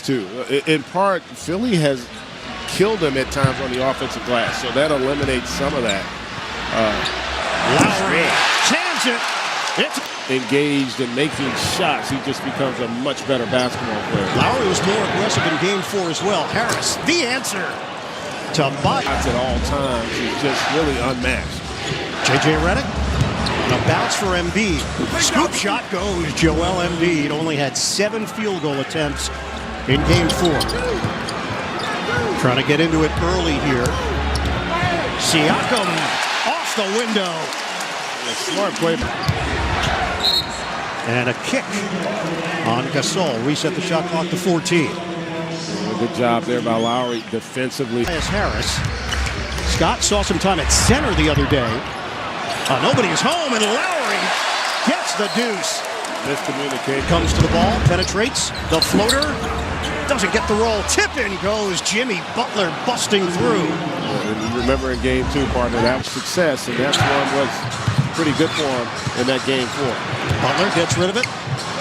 too. In part, Philly has killed them at times on the offensive glass, so that eliminates some of that. Lowry, tangent. It's engaged in making shots. He just becomes a much better basketball player. Lowry was more aggressive in game 4 as well. Harris, the answer to Buck. At all times, he's just really unmatched. J.J. Redick, a bounce for Embiid. Scoop shot goes Joel Embiid. Only had 7 field goal attempts in game 4. Trying to get into it early here. Siakam off the window. A smart play. And a kick on Gasol. Reset the shot clock to 14. Good job there by Lowry defensively. Harris. Scott saw some time at center the other day. Nobody is home, and Lowry gets the deuce. Miscommunication. Comes to the ball, penetrates. The floater doesn't get the roll. Tip in goes Jimmy Butler busting through. And you remember in game 2, partner, that was success, and that one was pretty good for him in that game 4. Butler gets rid of it.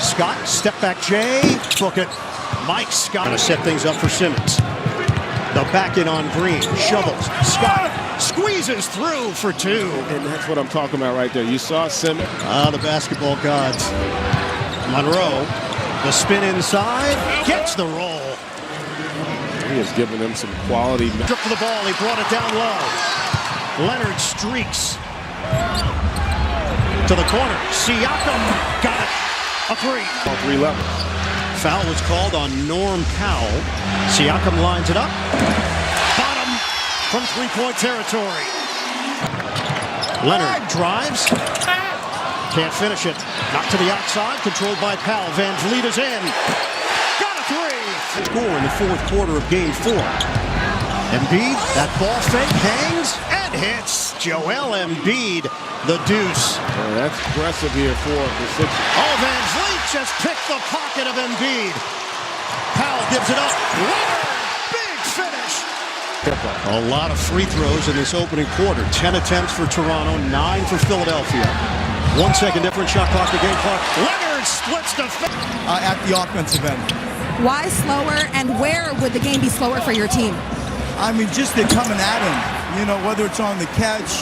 Scott, step back Jay, book it. Mike Scott to set things up for Simmons. The back in on Green, shovels. Scott squeezes through for 2. And that's what I'm talking about right there. You saw Simmons. The basketball gods. Monroe, the spin inside, gets the roll. He has given them some quality. Took for the ball, he brought it down low. Leonard streaks to the corner. Siakam got it. A 3. On 3 levels. Foul was called on Norm Powell. Siakam lines it up. Bottom from 3-point territory. Leonard drives. Can't finish it. Knocked to the outside. Controlled by Powell. Van Vliet is in. Got a 3. Score in the 4th quarter of game 4. Embiid, that ball fake hangs and hits. Joel Embiid, the deuce. That's aggressive here for the Sixers. Oh, Van Vliet just picked the pocket of Embiid. Powell gives it up. Big finish. A lot of free throws in this opening quarter. 10 attempts for Toronto, 9 for Philadelphia. 1 second different shot clock to game clock. Leonard splits the at the offensive end. Why slower, and where would the game be slower for your team? I mean, just they're coming at him. You know, whether it's on the catch.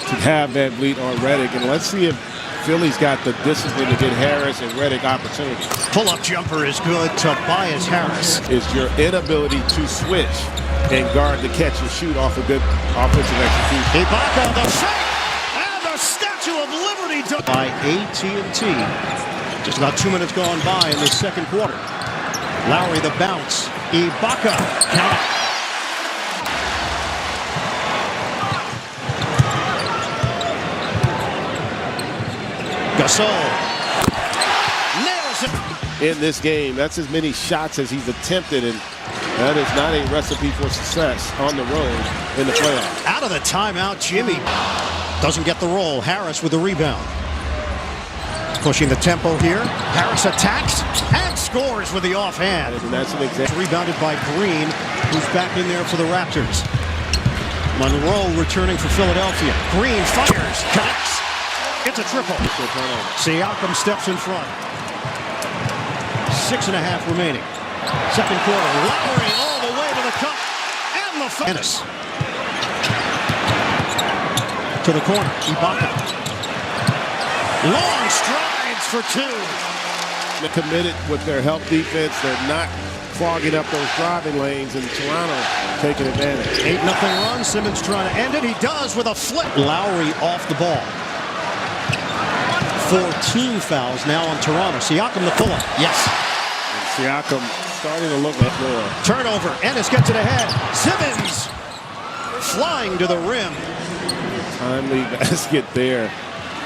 To have Van Vliet on Redick, and let's see if Philly's got the discipline to get Harris and Redick opportunities. Pull-up jumper is good. Tobias Harris. Is your inability to switch and guard the catch and shoot off a good offensive execution. Ibaka, the fake, and the Statue of Liberty by AT&T. Just about 2 minutes gone by in the 2nd quarter. Lowry the bounce. Ibaka, count it. Gasol nails it. In this game, that's as many shots as he's attempted, and that is not a recipe for success on the road in the playoffs. Out of the timeout, Jimmy doesn't get the roll. Harris with the rebound. Pushing the tempo here. Harris attacks and scores with the offhand. And that's an example. Rebounded by Green, who's back in there for the Raptors. Monroe returning for Philadelphia. Green fires, connects. It's a triple. Siakam steps in front. 6.5 remaining. 2nd quarter. Lowry all the way to the cup. And the Ennis. To the corner. Ibaka. Long strides for 2. They're committed with their help defense. They're not clogging up those driving lanes, and Toronto taking advantage. 8-0 run. Simmons trying to end it. He does with a flip. Lowry off the ball. 14 fouls now on Toronto. Siakam the pull-up. Yes. And Siakam starting to look like more. Turnover. Ennis gets it ahead. Simmons flying to the rim. Timely basket there.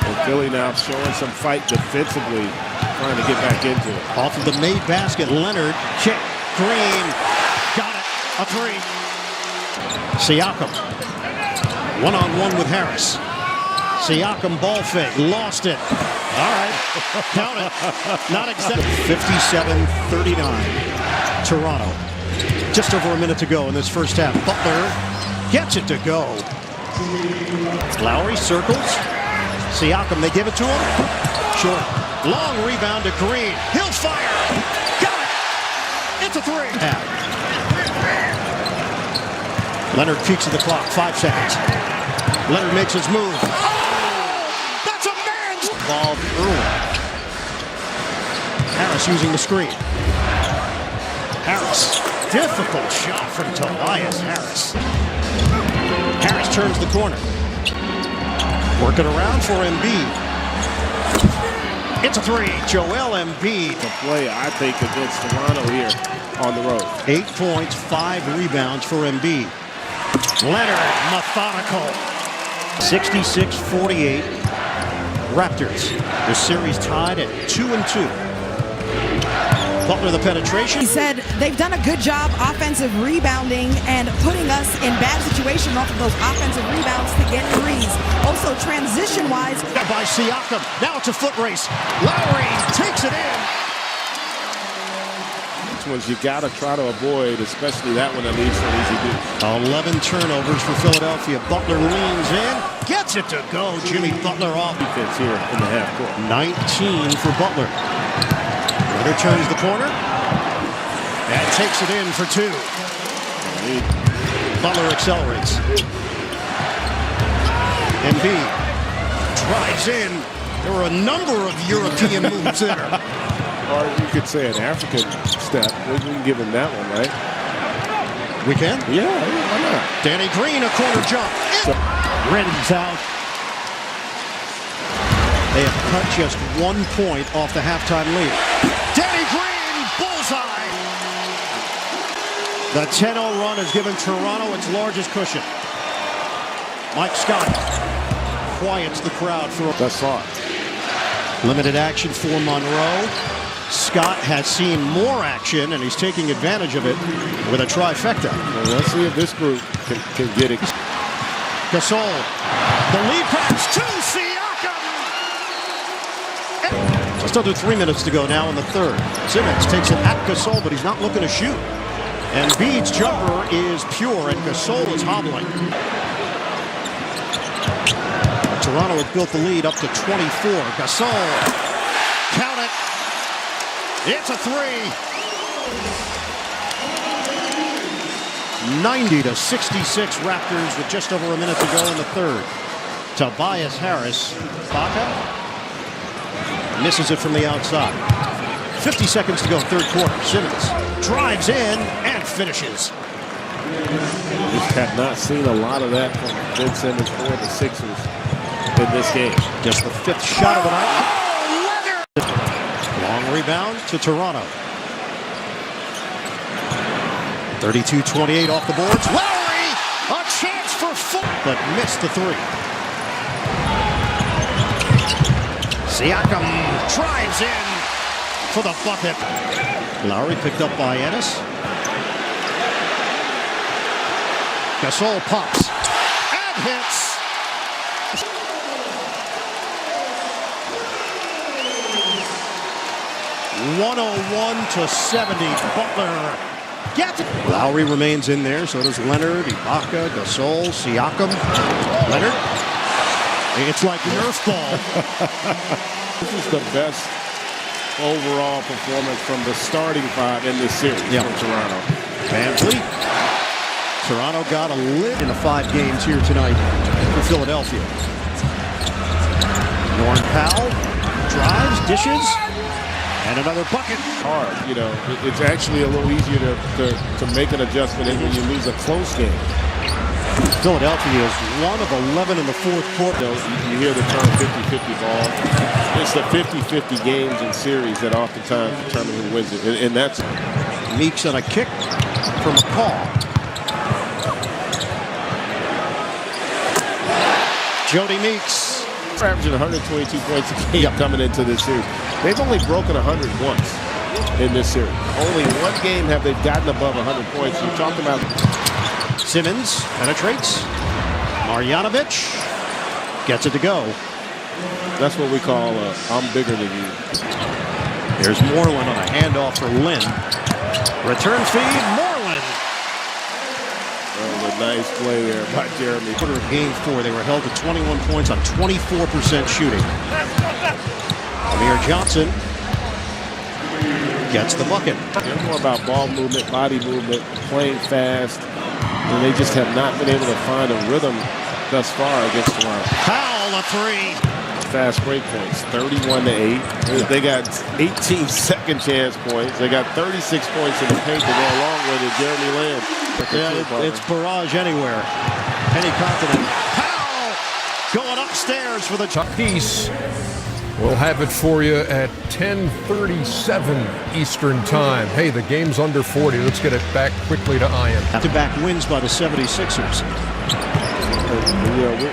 And Philly now showing some fight defensively, trying to get back into it. Off of the made basket. Leonard. Kick. Green. Got it. A 3. Siakam. One-on-one with Harris. Siakam ball fake. Lost it. All right. Count it. Not exactly. 57-39. Toronto. Just over a minute to go in this first half. Butler gets it to go. Lowry circles. Siakam, they give it to him. Short. Long rebound to Green. He'll fire. Got it. It's a three. Leonard peeks at the clock. 5 seconds. Leonard makes his move. Oh! That's a man's involved early. Harris using the screen. Harris. Difficult shot from Tobias Harris. Harris turns the corner. Working around for Embiid. It's a three. Joel Embiid. The play, I think, against Toronto here on the road. 8 points, 5 rebounds for Embiid. Leonard, methodical. 66-48. Raptors. The series tied at 2-2. Butler the penetration. He said they've done a good job offensive rebounding and putting us in bad situations off of those offensive rebounds to get threes. Also transition-wise. By Siakam. Now it's a foot race. Lowry takes it in. Which ones you got to try to avoid, especially that one that leads to an easy do. 11 turnovers for Philadelphia. Butler leans in. Gets it to go. Jimmy Butler off. Defense here in the half court. 19 for Butler. Leonard turns the corner. And takes it in for 2. Butler accelerates. Embiid drives in. There were a number of European moves there. Or you could say an African step. We can give him that one, right? We can? Yeah, why not? Danny Green, a corner jump. Redden's out. They have cut just 1 point off the halftime lead. Danny Green, bullseye. The 10-0 run has given Toronto its largest cushion. Mike Scott quiets the crowd for That's all. limited action for Monroe. Scott has seen more action, and he's taking advantage of it with a trifecta. Well, let's see if this group can get it. Gasol, the lead pass to Siakam. Still do 3 minutes to go now in the third. Simmons takes it at Gasol, but he's not looking to shoot. And Embiid's jumper is pure, and Gasol is hobbling. Toronto has built the lead up to 24. Gasol, count it. It's a three. 90-66 Raptors with just over a minute to go in the third. Tobias Harris, Baca, misses it from the outside. 50 seconds to go, third quarter. Simmons drives in and finishes. Just have not seen a lot of that from Ben Simmons or the Sixers in this game. Just the 5th shot of the night. Long rebound to Toronto. 32-28 off the boards. Lowry, a chance for 4, but missed the 3. Siakam drives in for the bucket. Lowry picked up by Ennis. Gasol pops and hits. (101-70). Butler gets it. Lowry remains in there. So does Leonard, Ibaka, Gasol, Siakam. Leonard. It's like Nerf ball. This is the best overall performance from the starting 5 in this series from Toronto. VanVleet. Toronto got a lift in the 5 games here tonight for Philadelphia. Norm Powell drives, dishes, and another bucket. Hard, you know, it's actually a little easier to make an adjustment when you lose a close game. Philadelphia is 1 of 11 in the fourth quarter. You hear the term 50-50 ball. It's the 50-50 games and series that oftentimes determine who wins it. And that's Meeks on a kick from McCall. Jody Meeks. Averaging 122 points a game coming into this series. They've only broken 100 once in this series. Only 1 game have they gotten above 100 points. You talked about Simmons penetrates. Marjanovic gets it to go. That's what we call I'm bigger than you. There's Moreland on a handoff for Lynn. Return feed, Moreland. A nice play there by Jeremy. Quarter of game 4, they were held to 21 points on 24% shooting. Amir Johnson gets the bucket. They're more about ball movement, body movement, playing fast, and they just have not been able to find a rhythm thus far against Toronto. Powell, a three. Fast break points, 31-8. They got 18 second chance points. They got 36 points in the paint to go along with it. Jeremy Lamb. Yeah, it's barrage anywhere. Any continent. Powell going upstairs for the piece. We'll have it for you at 10:37 Eastern Time. Hey, the game's under 40. Let's get it back quickly to Ian. Back-to-back wins by the 76ers.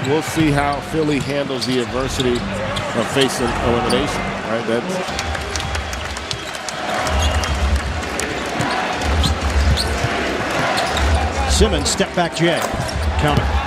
We'll see how Philly handles the adversity of facing elimination. Right? Simmons, step back J. Count it.